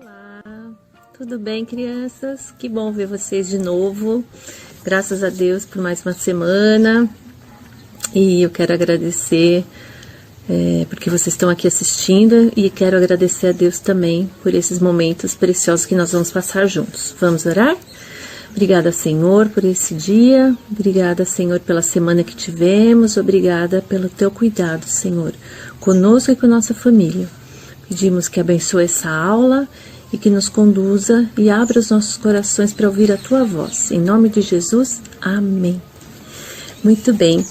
Olá, tudo bem, crianças? Que bom ver vocês de novo. Graças a Deus por mais uma semana. E eu quero agradecer porque vocês estão aqui assistindo, e quero agradecer a Deus também por esses momentos preciosos que nós vamos passar juntos. Vamos orar? Obrigada, Senhor, por esse dia. Obrigada, Senhor, pela semana que tivemos. Obrigada pelo teu cuidado, Senhor, conosco e com a nossa família. Pedimos que abençoe essa aula e que nos conduza e abra os nossos corações para ouvir a tua voz. Em nome de Jesus, amém. Muito bem.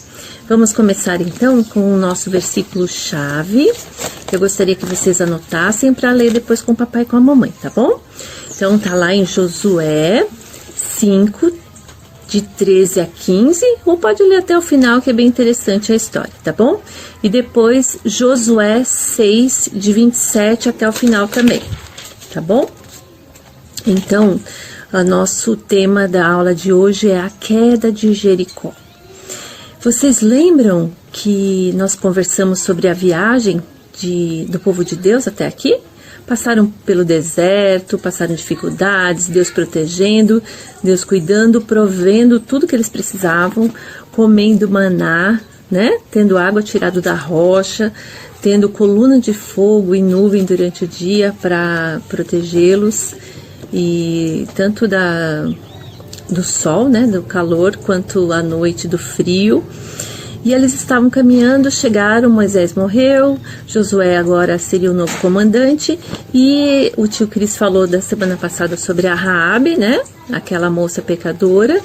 Vamos começar então com o nosso versículo-chave. Eu gostaria que vocês anotassem para ler depois com o papai e com a mamãe, tá bom? Então tá lá em Josué 5, de 13 a 15, ou pode ler até o final, que é bem interessante a história, tá bom? E depois Josué 6, de 27 até o final também, tá bom? Então, o nosso tema da aula de hoje é a queda de Jericó. Vocês lembram que nós conversamos sobre a viagem do povo de Deus até aqui? Passaram pelo deserto, passaram dificuldades, Deus protegendo, Deus cuidando, provendo tudo que eles precisavam, comendo maná, né? Tendo água tirada da rocha, tendo coluna de fogo e nuvem durante o dia para protegê-los, e tanto do sol, né, do calor, quanto à noite do frio. E eles estavam caminhando, chegaram, Moisés morreu, Josué agora seria o novo comandante, e o tio Cris falou da semana passada sobre a Raabe, né, aquela moça pecadora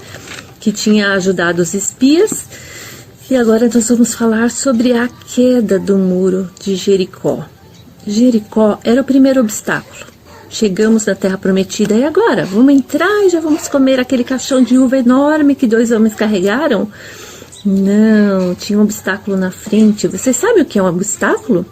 que tinha ajudado os espias. E agora nós vamos falar sobre a queda do muro de Jericó. Jericó era o primeiro obstáculo. Chegamos na Terra Prometida, e agora? Vamos entrar e já vamos comer aquele caixão de uva enorme que 2 homens carregaram? Não, tinha um obstáculo na frente. Você sabe o que é um obstáculo?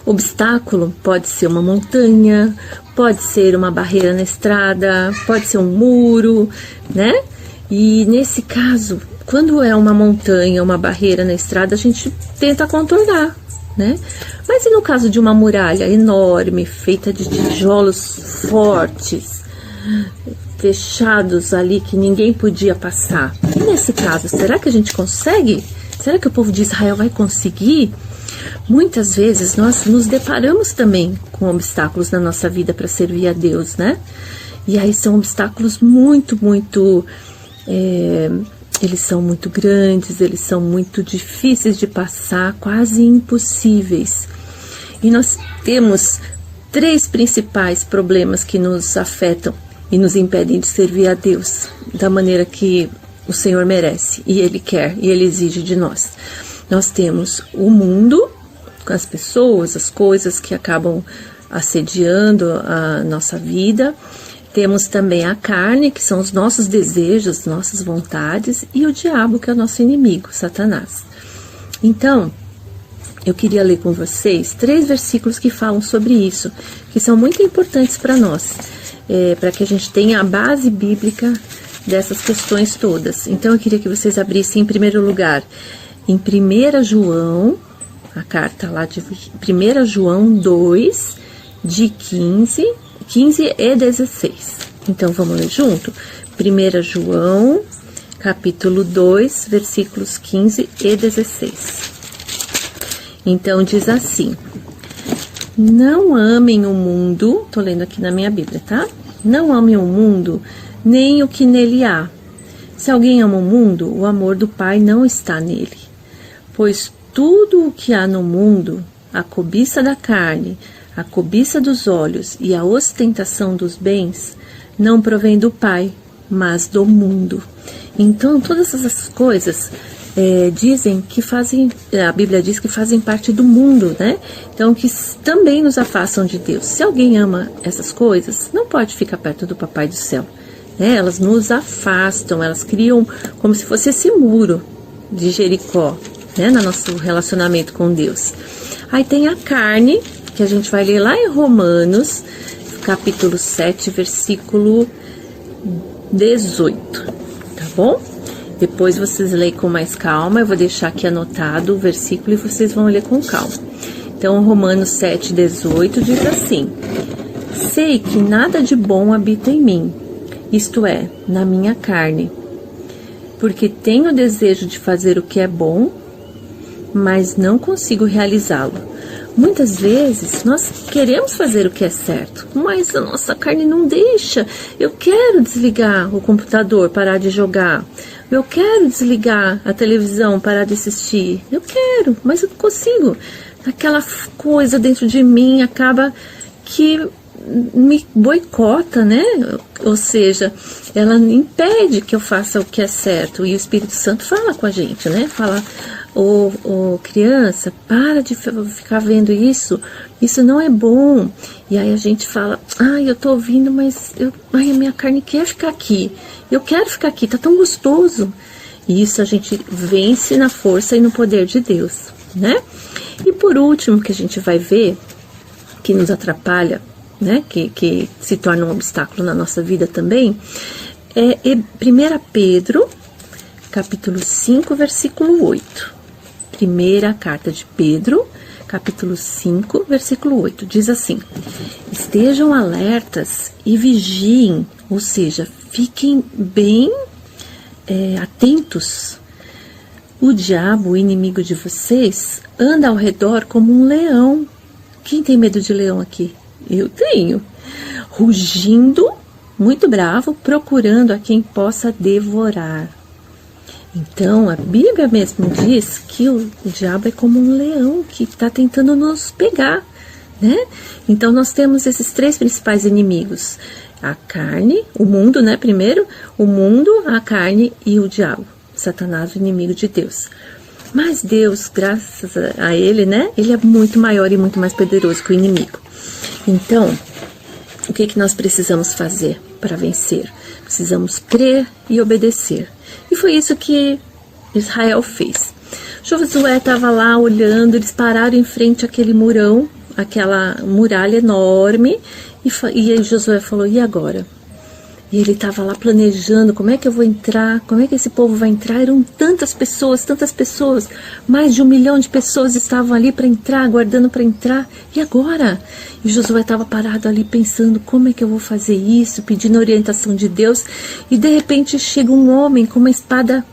Obstáculo pode ser uma montanha, pode ser uma barreira na estrada, pode ser um muro, né? E nesse caso, quando é uma montanha, uma barreira na estrada, a gente tenta contornar, né? Mas e no caso de uma muralha enorme, feita de tijolos fortes, fechados ali, que ninguém podia passar? E nesse caso, será que a gente consegue? Será que o povo de Israel vai conseguir? Muitas vezes nós nos deparamos também com obstáculos na nossa vida para servir a Deus, né? E aí são obstáculos muito, eles são muito grandes, eles são muito difíceis de passar, quase impossíveis. E nós temos 3 principais problemas que nos afetam e nos impedem de servir a Deus da maneira que o Senhor merece, e Ele quer, e Ele exige de nós. Nós temos o mundo, as pessoas, as coisas que acabam assediando a nossa vida. Temos também a carne, que são os nossos desejos, nossas vontades, e o diabo, que é o nosso inimigo, Satanás. Então, eu queria ler com vocês 3 versículos que falam sobre isso, que são muito importantes para nós, para que a gente tenha a base bíblica dessas questões todas. Então, eu queria que vocês abrissem, em primeiro lugar, em 1 João, a carta lá de 1 João 2, de 15 e 16. Então, vamos ler junto? 1 João, capítulo 2, versículos 15 e 16. Então, diz assim: não amem o mundo, tô lendo aqui na minha Bíblia, tá? Não amem o mundo, nem o que nele há. Se alguém ama o mundo, o amor do Pai não está nele. Pois tudo o que há no mundo, a cobiça da carne, a cobiça dos olhos e a ostentação dos bens, não provém do Pai, mas do mundo. Então, todas essas coisas dizem que fazem, a Bíblia diz que fazem parte do mundo, né? Então, que também nos afastam de Deus. Se alguém ama essas coisas, não pode ficar perto do Papai do céu, né? Elas nos afastam, elas criam como se fosse esse muro de Jericó, né? No nosso relacionamento com Deus. Aí tem a carne, que a gente vai ler lá em Romanos, capítulo 7, versículo 18, tá bom? Depois vocês leem com mais calma, eu vou deixar aqui anotado o versículo e vocês vão ler com calma. Então, Romanos 7, 18 diz assim: sei que nada de bom habita em mim, isto é, na minha carne, porque tenho o desejo de fazer o que é bom, mas não consigo realizá-lo. Muitas vezes nós queremos fazer o que é certo, mas a nossa carne não deixa. Eu quero desligar o computador, parar de jogar. Eu quero desligar a televisão, parar de assistir. Eu quero, mas eu não consigo. Aquela coisa dentro de mim acaba que me boicota, né? Ou seja, ela impede que eu faça o que é certo. E o Espírito Santo fala com a gente, né? Fala, criança, para de ficar vendo isso não é bom. E aí a gente fala, eu tô ouvindo, mas a minha carne quer ficar aqui. Eu quero ficar aqui, tá tão gostoso. E isso a gente vence na força e no poder de Deus, né? E por último, que a gente vai ver, que nos atrapalha, né, que se torna um obstáculo na nossa vida também, é 1 Pedro, capítulo 5, versículo 8. Primeira carta de Pedro, capítulo 5, versículo 8. Diz assim: estejam alertas e vigiem, ou seja, fiquem bem atentos. O diabo, o inimigo de vocês, anda ao redor como um leão. Quem tem medo de leão aqui? Eu tenho. Rugindo, muito bravo, procurando a quem possa devorar. Então, a Bíblia mesmo diz que o diabo é como um leão que está tentando nos pegar, né? Então, nós temos esses três principais inimigos. A carne, o mundo, né? Primeiro, o mundo, a carne e o diabo. Satanás, o inimigo de Deus. Mas Deus, graças a Ele, né? Ele é muito maior e muito mais poderoso que o inimigo. Então, o que nós precisamos fazer para vencer? Precisamos crer e obedecer. E foi isso que Israel fez. Josué estava lá olhando, eles pararam em frente àquele murão, aquela muralha enorme, e aí Josué falou, e agora? E ele estava lá planejando, como é que eu vou entrar, como é que esse povo vai entrar? Eram tantas pessoas, mais de 1 milhão de pessoas estavam ali para entrar, aguardando para entrar, e agora? E Josué estava parado ali pensando, como é que eu vou fazer isso, pedindo orientação de Deus, e de repente chega um homem com uma espada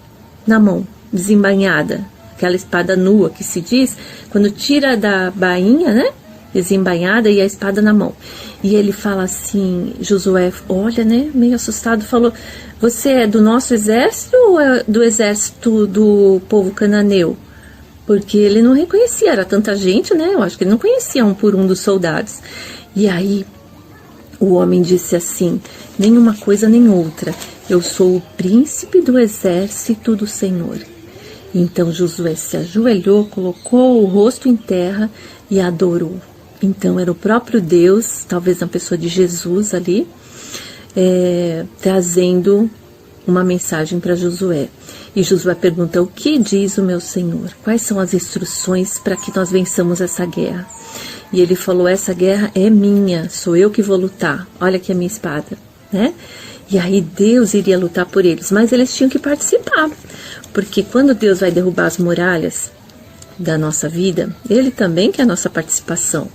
na mão, desembainhada, aquela espada nua que se diz, quando tira da bainha, né? Desembainhada e a espada na mão. E ele fala assim, Josué olha, né, meio assustado, falou, você é do nosso exército ou é do exército do povo cananeu? Porque ele não reconhecia, era tanta gente, né, eu acho que ele não conhecia um por um dos soldados. E aí o homem disse assim, nenhuma coisa nem outra, eu sou o príncipe do exército do Senhor. Então Josué se ajoelhou, colocou o rosto em terra e adorou. Então era o próprio Deus, talvez na pessoa de Jesus ali, trazendo uma mensagem para Josué. E Josué pergunta, o que diz o meu Senhor? Quais são as instruções para que nós vençamos essa guerra? E ele falou, essa guerra é minha, sou eu que vou lutar, olha aqui a minha espada, né? E aí Deus iria lutar por eles, mas eles tinham que participar, porque quando Deus vai derrubar as muralhas da nossa vida, Ele também quer a nossa participação.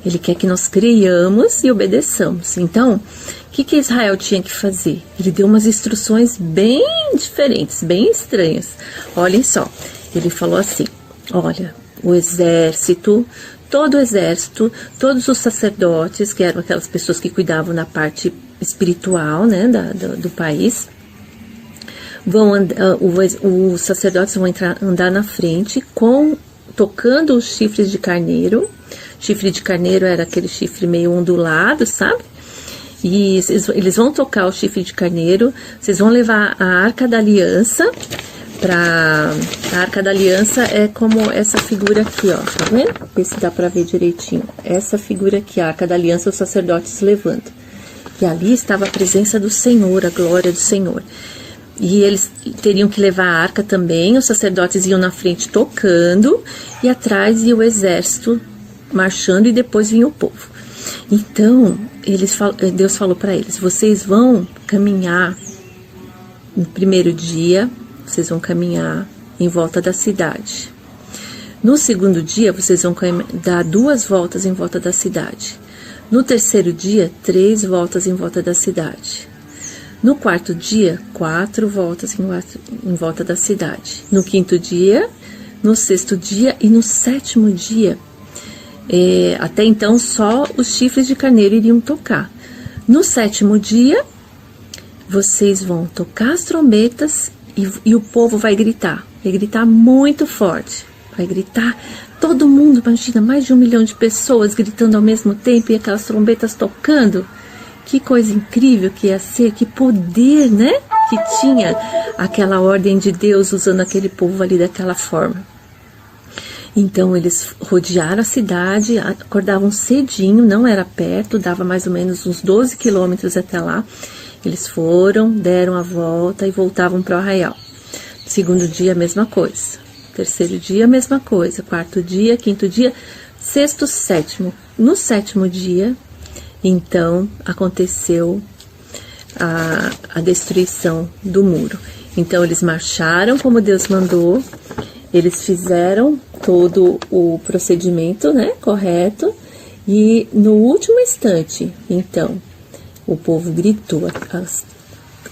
Ele quer que nós creiamos e obedeçamos. Então, o que Israel tinha que fazer? Ele deu umas instruções bem diferentes, bem estranhas. Olhem só, ele falou assim, olha, o exército, todo o exército, todos os sacerdotes, que eram aquelas pessoas que cuidavam da parte espiritual, né, do país, os sacerdotes vão andar na frente tocando os chifres de carneiro. Chifre de carneiro era aquele chifre meio ondulado, sabe? E eles vão tocar o chifre de carneiro. Vocês vão levar a Arca da Aliança. A Arca da Aliança é como essa figura aqui, ó. Tá vendo? Vê se dá pra ver direitinho. Essa figura aqui, a Arca da Aliança, os sacerdotes levantam. E ali estava a presença do Senhor, a glória do Senhor. E eles teriam que levar a arca também, os sacerdotes iam na frente tocando, e atrás ia o exército marchando, e depois vinha o povo. Então, Deus falou para eles, vocês vão caminhar, no primeiro dia, vocês vão caminhar em volta da cidade. No segundo dia, vocês vão dar 2 voltas em volta da cidade. No terceiro dia, 3 voltas em volta da cidade. No quarto dia, 4 voltas em volta da cidade. No quinto dia, no sexto dia e no sétimo dia, até então só os chifres de carneiro iriam tocar. No sétimo dia, vocês vão tocar as trombetas e o povo vai gritar muito forte, vai gritar, todo mundo, imagina, mais de 1 milhão de pessoas gritando ao mesmo tempo e aquelas trombetas tocando. Que coisa incrível que ia ser, que poder, né, que tinha aquela ordem de Deus usando aquele povo ali daquela forma. Então eles rodearam a cidade, acordavam cedinho, não era perto, dava mais ou menos uns 12 quilômetros até lá. Eles foram, deram a volta e voltavam para o arraial. Segundo dia, a mesma coisa. Terceiro dia, a mesma coisa. Quarto dia, quinto dia, sexto, sétimo. No sétimo dia, então, aconteceu a destruição do muro. Então, eles marcharam como Deus mandou, eles fizeram todo o procedimento, né, correto, e no último instante, então, o povo gritou,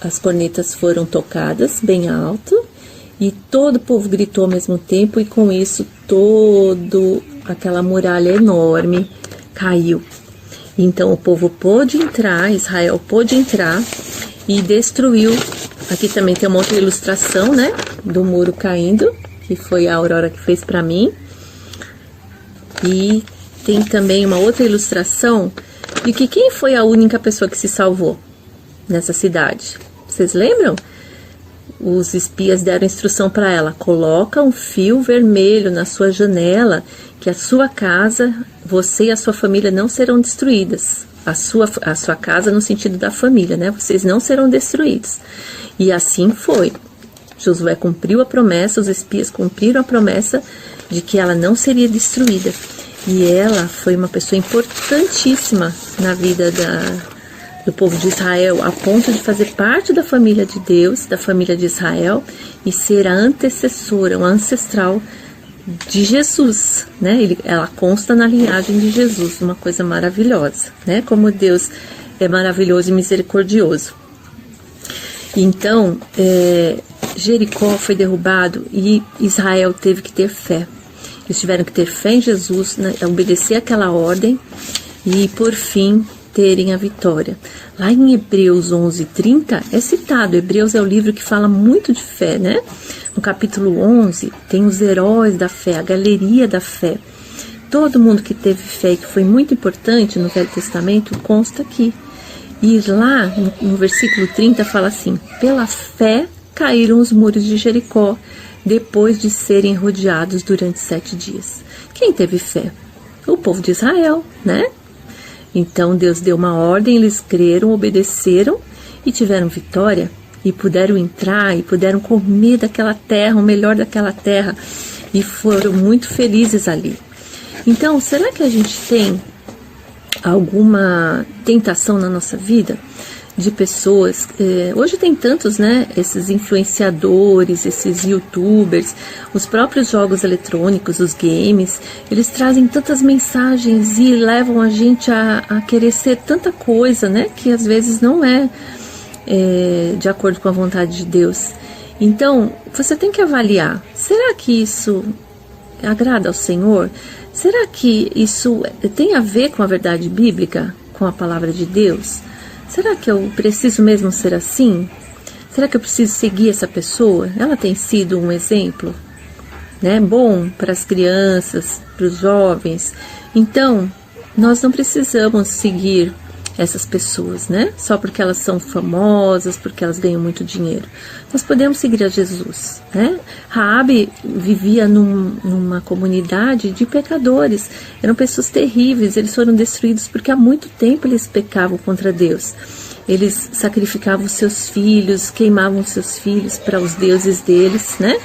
as cornetas foram tocadas bem alto, e todo o povo gritou ao mesmo tempo, e com isso, aquela muralha enorme caiu. Então o povo pôde entrar, Israel pôde entrar e destruiu. Aqui também tem uma outra ilustração, né, do muro caindo, que foi a Aurora que fez para mim. E tem também uma outra ilustração de que quem foi a única pessoa que se salvou nessa cidade. Vocês lembram? Os espias deram instrução para ela: coloca um fio vermelho na sua janela, que a sua casa, você e a sua família não serão destruídas. A sua casa no sentido da família, né? Vocês não serão destruídos. E assim foi. Josué cumpriu a promessa, os espias cumpriram a promessa de que ela não seria destruída. E ela foi uma pessoa importantíssima na vida do povo de Israel, a ponto de fazer parte da família de Deus, da família de Israel, e ser a antecessora, uma ancestral de Jesus, né? Ela consta na linhagem de Jesus, uma coisa maravilhosa, né? Como Deus é maravilhoso e misericordioso. Então, Jericó foi derrubado e Israel teve que ter fé. Eles tiveram que ter fé em Jesus, né? Obedecer aquela ordem e, por fim, terem a vitória. Lá em Hebreus 11:30 é citado. Hebreus é o livro que fala muito de fé, né? No capítulo 11 tem os heróis da fé, a galeria da fé. Todo mundo que teve fé, que foi muito importante no Velho Testamento, consta aqui. E lá no versículo 30 fala assim: pela fé caíram os muros de Jericó, depois de serem rodeados durante 7 dias. Quem teve fé? O povo de Israel, né? Então Deus deu uma ordem, eles creram, obedeceram e tiveram vitória. E puderam entrar e puderam comer daquela terra, o melhor daquela terra. E foram muito felizes ali. Então, será que a gente tem alguma tentação na nossa vida de pessoas? Hoje tem tantos, né? Esses influenciadores, esses youtubers, os próprios jogos eletrônicos, os games, eles trazem tantas mensagens e levam a gente a querer ser tanta coisa, né? Que às vezes não é de acordo com a vontade de Deus. Então, você tem que avaliar: será que isso agrada ao Senhor? Será que isso tem a ver com a verdade bíblica, com a palavra de Deus? Será que eu preciso mesmo ser assim? Será que eu preciso seguir essa pessoa? Ela tem sido um exemplo, né, bom para as crianças, para os jovens. Então, nós não precisamos seguir essas pessoas, né? Só porque elas são famosas, porque elas ganham muito dinheiro. Nós podemos seguir a Jesus, né? Raabe vivia numa comunidade de pecadores. Eram pessoas terríveis. Eles foram destruídos porque há muito tempo eles pecavam contra Deus. Eles sacrificavam seus filhos, queimavam seus filhos para os deuses deles, né?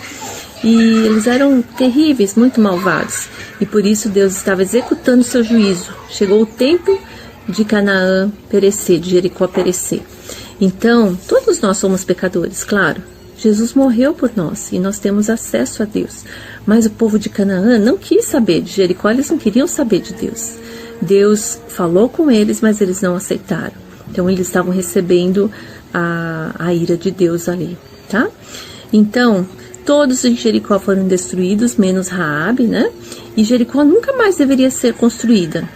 E eles eram terríveis, muito malvados. E por isso Deus estava executando seu juízo. Chegou o tempo de Canaã perecer, de Jericó perecer. Então, todos nós somos pecadores, claro. Jesus morreu por nós e nós temos acesso a Deus. Mas o povo de Canaã não quis saber de Jericó, eles não queriam saber de Deus. Deus falou com eles, mas eles não aceitaram. Então eles estavam recebendo a ira de Deus ali, tá? Então, todos em Jericó foram destruídos, menos Raabe, né? E Jericó nunca mais deveria ser construída.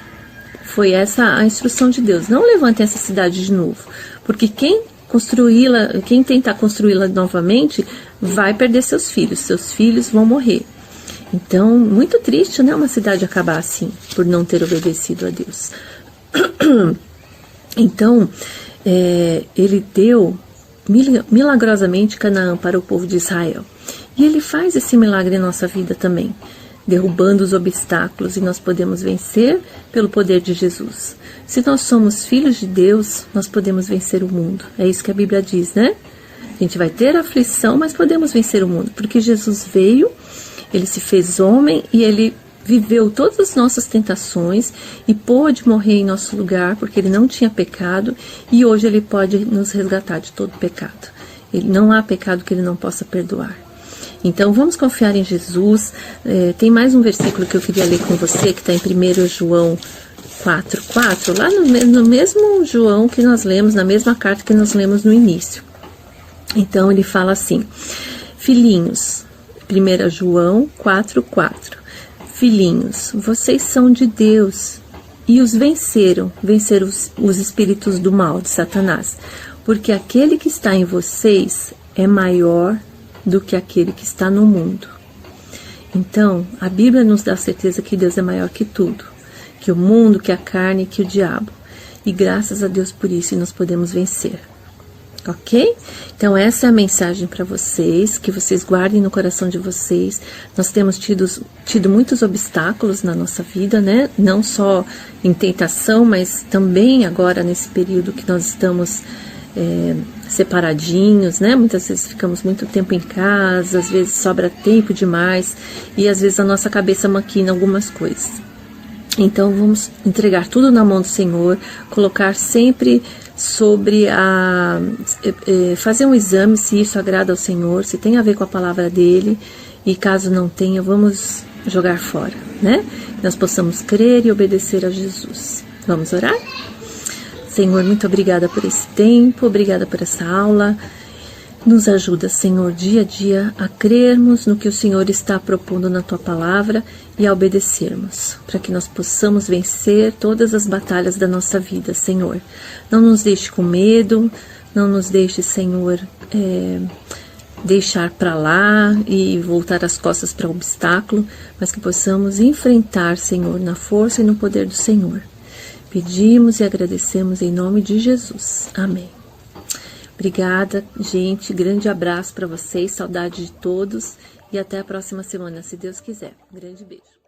Foi essa a instrução de Deus. Não levantem essa cidade de novo, porque quem tentar construí-la novamente, vai perder seus filhos vão morrer. Então, muito triste, né? Uma cidade acabar assim, por não ter obedecido a Deus. Então, ele deu milagrosamente Canaã para o povo de Israel. E ele faz esse milagre em nossa vida também, derrubando os obstáculos, e nós podemos vencer pelo poder de Jesus. Se nós somos filhos de Deus, nós podemos vencer o mundo. É isso que a Bíblia diz, né? A gente vai ter aflição, mas podemos vencer o mundo, porque Jesus veio, ele se fez homem e ele viveu todas as nossas tentações e pôde morrer em nosso lugar, porque ele não tinha pecado, e hoje ele pode nos resgatar de todo pecado. Não há pecado que ele não possa perdoar. Então vamos confiar em Jesus. Tem mais um versículo que eu queria ler com você, que está em 1 João 4:4, lá no mesmo João que nós lemos, na mesma carta que nós lemos no início. Então ele fala assim: filhinhos, 1 João 4:4, filhinhos, vocês são de Deus e os venceram os espíritos do mal, de Satanás, porque aquele que está em vocês é maior do que aquele que está no mundo. Então, a Bíblia nos dá a certeza que Deus é maior que tudo, que o mundo, que a carne, que o diabo. E graças a Deus por isso nós podemos vencer. Ok? Então essa é a mensagem para vocês, que vocês guardem no coração de vocês. Nós temos tido muitos obstáculos na nossa vida, né? Não só em tentação, mas também agora nesse período que nós estamos separadinhos, né? Muitas vezes ficamos muito tempo em casa, às vezes sobra tempo demais e às vezes a nossa cabeça maquina algumas coisas. Então vamos entregar tudo na mão do Senhor, colocar sempre sobre fazer um exame se isso agrada ao Senhor, se tem a ver com a palavra dele, e caso não tenha, vamos jogar fora, né? Nós possamos crer e obedecer a Jesus. Vamos orar? Senhor, muito obrigada por esse tempo, obrigada por essa aula. Nos ajuda, Senhor, dia a dia a crermos no que o Senhor está propondo na Tua Palavra e a obedecermos, para que nós possamos vencer todas as batalhas da nossa vida, Senhor. Não nos deixe com medo, não nos deixe, Senhor, deixar para lá e voltar as costas para o obstáculo, mas que possamos enfrentar, Senhor, na força e no poder do Senhor. Pedimos e agradecemos em nome de Jesus. Amém. Obrigada, gente. Grande abraço para vocês. Saudade de todos. E até a próxima semana, se Deus quiser. Grande beijo.